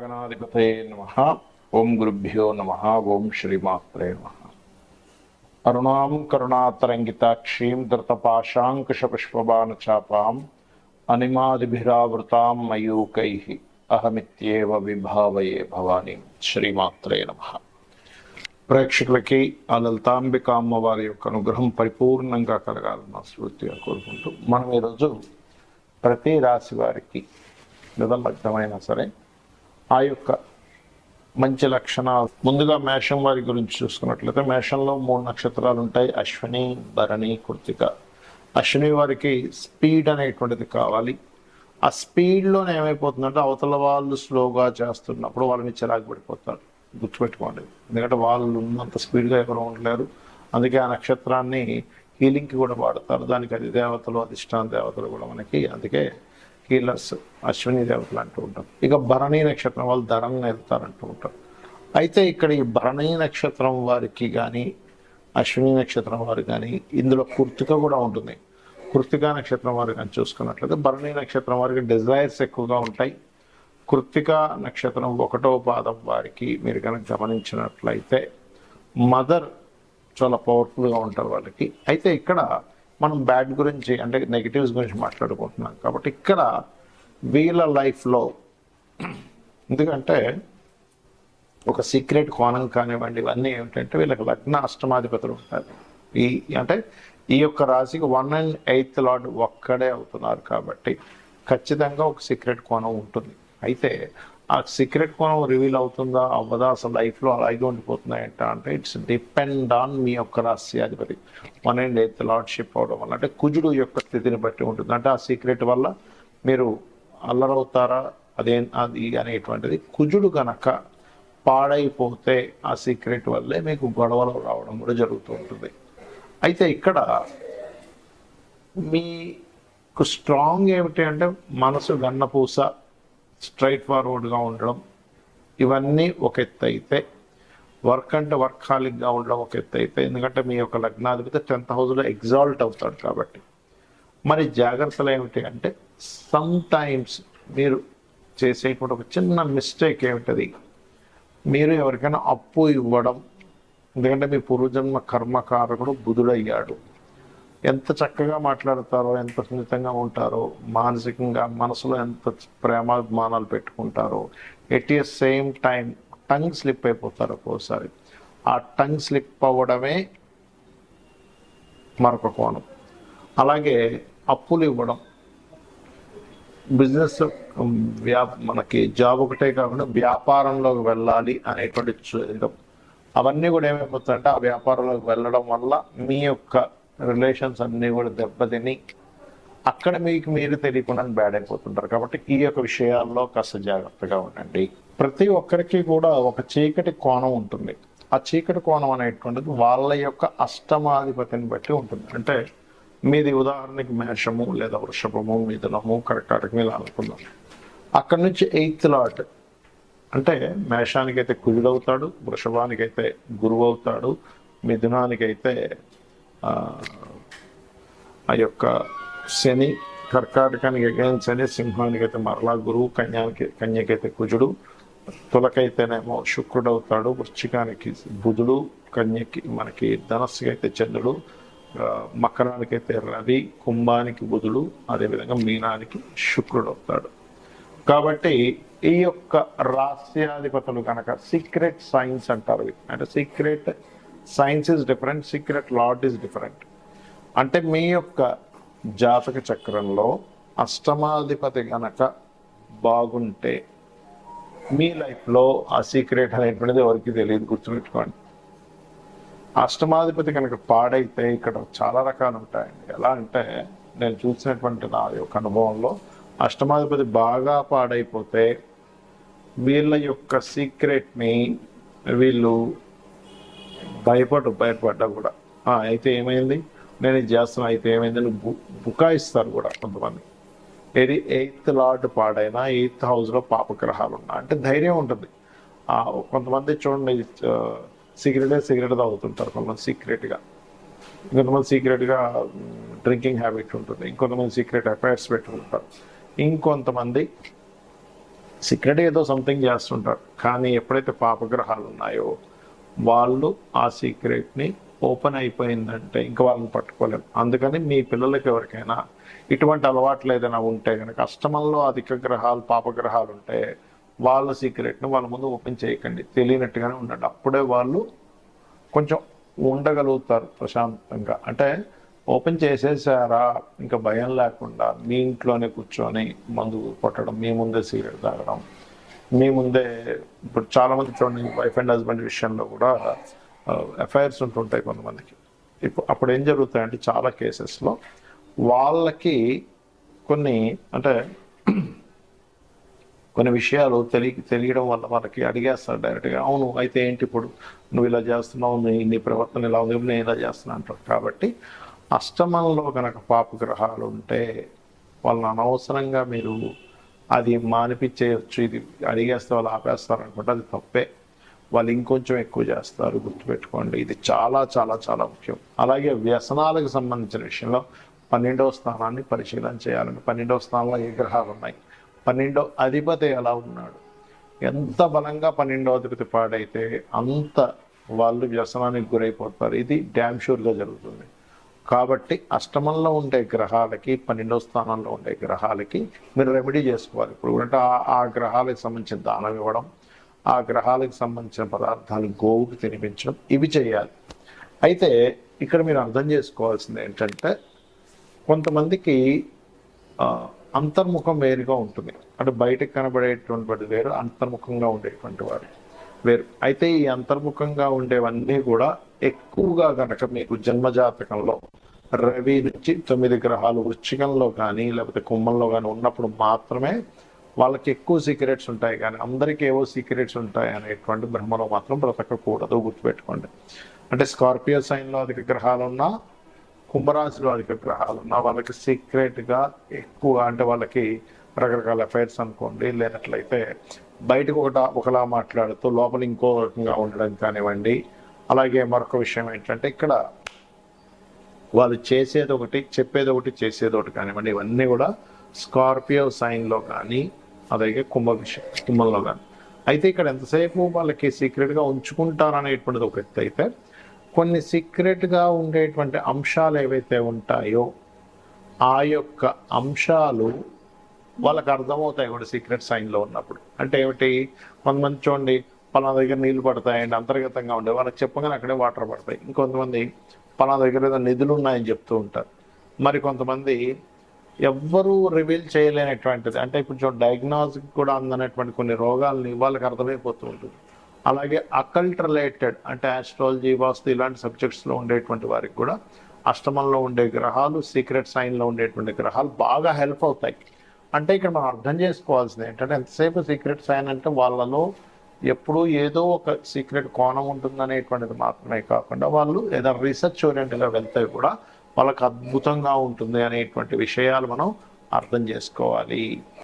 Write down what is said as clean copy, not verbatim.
గణాధిపతయే నమః. ఓం గురుభ్యో నమః. ఓం శ్రీమాత్రే నమః. అరుణాం కరుణాతరంగితాక్షీం ధృతపాశాంకుశపుష్పబాణచాపాం అనిమాదిభిరావృతాం మయూకైః అహమిత్యేవ విభావయే భవానీ. శ్రీమాత్రే నమః. ప్రేక్షకులకి ఆ లలితాంబిక అమ్మవారి యొక్క అనుగ్రహం పరిపూర్ణంగా కలగాలని స్ఫూర్తిగా కోరుకుంటూ మనం ఈరోజు ప్రతి రాశి వారికి లగ్నమైనా సరే ఆ యొక్క మంచి లక్షణాలు ముందుగా మేషం వారి గురించి చూసుకున్నట్లయితే మేషంలో 3 నక్షత్రాలు ఉంటాయి: అశ్విని, భరణి, కృత్తిక. అశ్విని వారికి స్పీడ్ అనేటువంటిది కావాలి. ఆ స్పీడ్లోనే ఏమైపోతుందంటే అవతల వాళ్ళు స్లోగా చేస్తున్నప్పుడు వాళ్ళ మీద చిరాకు పడిపోతారు. గుర్తుపెట్టుకోండి, ఎందుకంటే వాళ్ళు ఉన్నంత స్పీడ్గా ఎవరు ఉండలేరు. అందుకే ఆ నక్షత్రాన్ని హీలింగ్కి కూడా వాడతారు. దానికి అధిదేవతలు, అధిష్టాన దేవతలు కూడా మనకి అందుకే హీలర్స్, అశ్విని దేవతలు అంటూ ఉంటారు. ఇక భరణి నక్షత్రం వాళ్ళు ధనం వెళ్తారంటూ ఉంటారు. అయితే ఇక్కడ ఈ భరణి నక్షత్రం వారికి కానీ అశ్విని నక్షత్రం వారు కానీ ఇందులో కృత్తిక కూడా ఉంటుంది. కృత్తిక నక్షత్రం వారు కానీ చూసుకున్నట్లయితే భరణి నక్షత్రం వారికి డిజైర్స్ ఎక్కువగా ఉంటాయి. కృత్తిక నక్షత్రం 1వ పాదం వారికి మీరు కనుక గమనించినట్లయితే మదర్ చాలా పవర్ఫుల్గా ఉంటారు వాళ్ళకి. అయితే ఇక్కడ మనం బ్యాడ్ గురించి అంటే నెగిటివ్స్ గురించి మాట్లాడుకుంటున్నాం కాబట్టి ఇక్కడ వీళ్ళ లైఫ్లో ఎందుకంటే ఒక సీక్రెట్ కోణం కానివ్వండి, ఇవన్నీ ఏమిటంటే వీళ్ళకి లగ్న అష్టమాధిపతులు ఉంటారు. అంటే ఈ యొక్క రాశికి 1 and 8th లార్డ్ ఒక్కడే అవుతున్నారు కాబట్టి ఖచ్చితంగా ఒక సీక్రెట్ కోణం ఉంటుంది. అయితే ఆ సీక్రెట్ కోణం రివీల్ అవుతుందా అవ్వదా, అసలు లైఫ్లో అలాగే ఉండిపోతున్నాయంట అంటే ఇట్స్ డిపెండ్ ఆన్ మీ యొక్క రాశ్యాధిపతి 1 and 8th లార్డ్షిప్ అవడం వల్ల, అంటే కుజుడు యొక్క స్థితిని బట్టి ఉంటుంది. అంటే ఆ సీక్రెట్ వల్ల మీరు అల్లరవుతారా అది అనేటువంటిది కుజుడు గనక పాడైపోతే ఆ సీక్రెట్ వల్లే మీకు గొడవలు రావడం కూడా జరుగుతూ ఉంటుంది. అయితే ఇక్కడ మీకు స్ట్రాంగ్ ఏమిటి అంటే మనసు గన్నపూస, స్ట్రైట్ ఫార్వర్డ్గా ఉండడం, ఇవన్నీ ఒక ఎత్తు అయితే వర్క్ అంటే వర్కాలిక్గా ఉండడం ఒక ఎత్తు అయితే, ఎందుకంటే మీ యొక్క లగ్నాధిపతి 10th హౌస్లో ఎగ్జాల్ట్ అవుతాడు కాబట్టి. మరి జాగ్రత్తలు ఏమిటి అంటే సమ్ టైమ్స్ మీరు చేసేటువంటి ఒక చిన్న మిస్టేక్ ఏమిటది, మీరు ఎవరికైనా అప్పు ఇవ్వడం. ఎందుకంటే మీ పూర్వజన్మ కర్మకారకుడు బుధుడయ్యాడు. ఎంత చక్కగా మాట్లాడతారో, ఎంత సున్నితంగా ఉంటారో, మానసికంగా మనసులో ఎంత ప్రేమాభిమానాలు పెట్టుకుంటారో, at a same time tongue slip అయిపోతారు ఒక్కోసారి. ఆ టంగ్ స్లిప్ అవ్వడమే మరొక కోణం. అలాగే అప్పులు ఇవ్వడం, బిజినెస్ మనకి జాబ్ ఒకటే కాకుండా వ్యాపారంలోకి వెళ్ళాలి అనేటువంటి చూడడం, అవన్నీ కూడా ఏమైపోతాయంటే ఆ వ్యాపారంలోకి వెళ్ళడం వల్ల మీ యొక్క రిలేషన్స్ అన్నీ కూడా దెబ్బతిని అక్కడ మీకు మీరు తెలియకుండా బ్యాడ్ అయిపోతుంటారు. కాబట్టి ఈ యొక్క విషయాల్లో కాస్త జాగ్రత్తగా ఉండండి. ప్రతి ఒక్కరికి కూడా ఒక చీకటి కోణం ఉంటుంది. ఆ చీకటి కోణం అనేటువంటిది వాళ్ళ యొక్క అష్టమాధిపతిని బట్టి ఉంటుంది. అంటే మీది ఉదాహరణకి మేషము లేదా వృషభము, మిథునము, కర్కాటకం ఇలా అనుకుందాం. అక్కడి నుంచి 8th లార్డ్ అంటే మేషానికైతే కుజుడు అవుతాడు, వృషభానికైతే గురువు అవుతాడు, మిథునానికైతే ఆ యొక్క శని, కర్కాటకానికి అగైన్ శని, సింహానికైతే మరలా గురువు, కన్యకైతే కుజుడు, తులకైతేనేమో శుక్రుడు అవుతాడు, వృశ్చికానికి బుధుడు, కన్యకి మనకి ధనస్సుకి అయితే చంద్రుడు, మకరానికైతే రవి, కుంభానికి బుధుడు, అదేవిధంగా మీనానికి శుక్రుడు అవుతాడు. కాబట్టి ఈ యొక్క రాశ్యాధిపతులు కనుక సీక్రెట్ సైన్స్ అంటారు. అంటే secret science is different, secret lord is different. అంటే మీ యొక్క జాతక చక్రంలో అష్టమాధిపతి కనుక బాగుంటే మీ లైఫ్లో ఆ సీక్రెట్ అనేటువంటిది ఎవరికి తెలియదు. గుర్తుపెట్టుకోండి. అష్టమాధిపతి కనుక పాడైతే ఇక్కడ చాలా రకాలు ఉంటాయండి. ఎలా అంటే నేను చూసినటువంటి నా యొక్క అనుభవంలో అష్టమాధిపతి బాగా పాడైపోతే వీళ్ళ యొక్క సీక్రెట్ని వీళ్ళు బయటపడ్డా కూడా అయితే ఏమైంది, నేను ఇది చేస్తున్నా, అయితే ఏమైంది అని బుకాయిస్తారు కూడా కొంతమంది. ఏది 8th లార్డ్ పాడైనా 8th హౌస్లో పాపగ్రహాలు ఉన్నా అంటే ధైర్యం ఉంటుంది. కొంతమంది చూడండి సిగరెట్ తాగుతుంటారు, కొంతమంది సీక్రెట్గా, ఇంకొంతమంది సీక్రెట్గా డ్రింకింగ్ హ్యాబిట్ ఉంటుంది, ఇంకొంతమంది సీక్రెట్ అఫైర్స్ పెట్టుకుంటారు, ఇంకొంతమంది సీక్రెట్ ఏదో సంథింగ్ చేస్తుంటారు, కానీ ఎప్పుడైతే పాపగ్రహాలు ఉన్నాయో వాళ్ళు ఆ సీక్రెట్ని ఓపెన్ అయిపోయిందంటే ఇంకా వాళ్ళని పట్టుకోలేము. అందుకని మీ పిల్లలకి ఎవరికైనా ఇటువంటి అలవాట్లు ఏదైనా ఉంటే కనుక అష్టమంలో అధిక గ్రహాలు పాపగ్రహాలు ఉంటే వాళ్ళ సీక్రెట్ని వాళ్ళ ముందు ఓపెన్ చేయకండి, తెలియనట్టుగానే ఉండండి. అప్పుడే వాళ్ళు కొంచెం ఉండగలుగుతారు ప్రశాంతంగా. అంటే ఓపెన్ చేసేసారా ఇంకా భయం లేకుండా మీ ఇంట్లోనే కూర్చొని మందు కొట్టడం, మీ ముందే సిగరెట్ తాగడం, మీ ముందే. ఇప్పుడు చాలామంది చూడండి వైఫ్ అండ్ హస్బెండ్ విషయంలో కూడా ఎఫ్ఐఆర్స్ ఉంటుంటాయి కొంతమందికి. ఇప్పుడు అప్పుడు ఏం జరుగుతాయంటే చాలా కేసెస్లో వాళ్ళకి కొన్ని అంటే కొన్ని విషయాలు తెలియడం వల్ల వాళ్ళకి అడిగేస్తారు డైరెక్ట్గా, అవును అయితే ఏంటి ఇప్పుడు నువ్వు ఇలా చేస్తున్నావు, నీ ప్రవర్తన ఇలా ఉంది, నేను ఇలా చేస్తున్నా అంటారు. కాబట్టి అష్టమంలో కనుక పాపగ్రహాలు ఉంటే వాళ్ళని అనవసరంగా మీరు అది మానిపించేయచ్చు, ఇది అడిగేస్తే వాళ్ళు ఆపేస్తారు అనుకుంటే అది తప్పే. వాళ్ళు ఇంకొంచెం ఎక్కువ చేస్తారు, గుర్తుపెట్టుకోండి. ఇది చాలా చాలా చాలా ముఖ్యం. అలాగే వ్యసనాలకు సంబంధించిన విషయంలో 12వ స్థానాన్ని పరిశీలన చేయాలంటే 12వ స్థానంలో ఏ గ్రహాలు ఉన్నాయి, 12వ అధిపతి ఎలా ఉన్నాడు. ఎంత బలంగా 12వ అధిపతి పాడైతే అంత వాళ్ళు వ్యసనానికి గురైపోతారు. ఇది డ్యామ్ షూర్గా జరుగుతుంది. కాబట్టి అష్టమంలో ఉండే గ్రహాలకి 12వ స్థానంలో ఉండే గ్రహాలకి మీరు రెమెడీ చేసుకోవాలి. ఇప్పుడు అంటే ఆ గ్రహాలకు సంబంధించిన దానం ఇవ్వడం, ఆ గ్రహాలకు సంబంధించిన పదార్థాలు గోవుకి తినిపించడం, ఇవి చేయాలి. అయితే ఇక్కడ మీరు అర్థం చేసుకోవాల్సింది ఏంటంటే కొంతమందికి అంతర్ముఖం వేరుగా ఉంటుంది. అంటే బయటకు కనబడేటువంటి వేరు, అంతర్ముఖంగా ఉండేటువంటి వారు వేరు. అయితే ఈ అంతర్ముఖంగా ఉండేవన్నీ కూడా ఎక్కువగా కనుక మీకు జన్మజాతకంలో రవి నుంచి 9 గ్రహాలు వృశ్చికంలో కానీ లేకపోతే కుంభంలో కానీ ఉన్నప్పుడు మాత్రమే వాళ్ళకి ఎక్కువ సీక్రెట్స్ ఉంటాయి. కానీ అందరికీ ఏవో సీక్రెట్స్ ఉంటాయి అనేటువంటి భ్రమలో మాత్రం బ్రతకకూడదు, గుర్తుపెట్టుకోండి. అంటే స్కార్పియో సైన్లో అధిక గ్రహాలు ఉన్నా, కుంభరాశిలో అధిక గ్రహాలు ఉన్నా వాళ్ళకి సీక్రెట్గా ఎక్కువ, అంటే వాళ్ళకి రకరకాల అఫైర్స్ అనుకోండి, లేనట్లయితే బయటకు ఒకలా మాట్లాడుతూ లోపల ఇంకో రకంగా ఉండడం కానివ్వండి. అలాగే మరొక విషయం ఏంటంటే ఇక్కడ వాళ్ళు చేసేది ఒకటి, చెప్పేది ఒకటి, చేసేది ఒకటి కానివ్వండి. ఇవన్నీ కూడా స్కార్పియో సైన్లో కానీ అలాగే కుంభంలో కానీ. అయితే ఇక్కడ ఎంతసేపు వాళ్ళకి సీక్రెట్గా ఉంచుకుంటారనేటువంటిది ఒక ఎత్తు అయితే, కొన్ని సీక్రెట్గా ఉండేటువంటి అంశాలు ఏవైతే ఉంటాయో ఆ యొక్క అంశాలు వాళ్ళకి అర్థమవుతాయి కూడా సీక్రెట్ సైన్లో ఉన్నప్పుడు. అంటే ఏమిటి, కొంతమంది చూడండి పలానా దగ్గర నీళ్లు పడతాయండి అంతర్గతంగా ఉండే వాళ్ళకి చెప్పగానే అక్కడే వాటర్ పడతాయి. ఇంకొంతమంది పలానా దగ్గర ఏదో నిధులు ఉన్నాయని చెప్తూ ఉంటారు. మరి కొంతమంది ఎవ్వరూ రివీల్ చేయలేనటువంటిది, అంటే ఇప్పుడు డయాగ్నోస్కి కూడా అందనటువంటి కొన్ని రోగాల్ని వాళ్ళకి అర్థమైపోతూ ఉంటుంది. అలాగే అకల్ట్ రిలేటెడ్ అంటే ఆస్ట్రాలజీ, వాస్తు ఇలాంటి సబ్జెక్ట్స్లో ఉండేటువంటి వారికి కూడా అష్టమంలో ఉండే గ్రహాలు, సీక్రెట్ సైన్లో ఉండేటువంటి గ్రహాలు బాగా హెల్ప్ అవుతాయి. అంటే ఇక్కడ మనం అర్థం చేసుకోవాల్సింది ఏంటంటే ఎంతసేపు సీక్రెట్ సైన్ అంటే వాళ్ళలో ఎప్పుడూ ఏదో ఒక సీక్రెట్ కోణం ఉంటుందనేటువంటిది మాత్రమే కాకుండా వాళ్ళు ఏదైనా రీసెర్చ్ ఓరియంటెడ్గా వెళ్తే కూడా వాళ్ళకి అద్భుతంగా ఉంటుంది అనేటువంటి విషయాలు మనం అర్థం చేసుకోవాలి.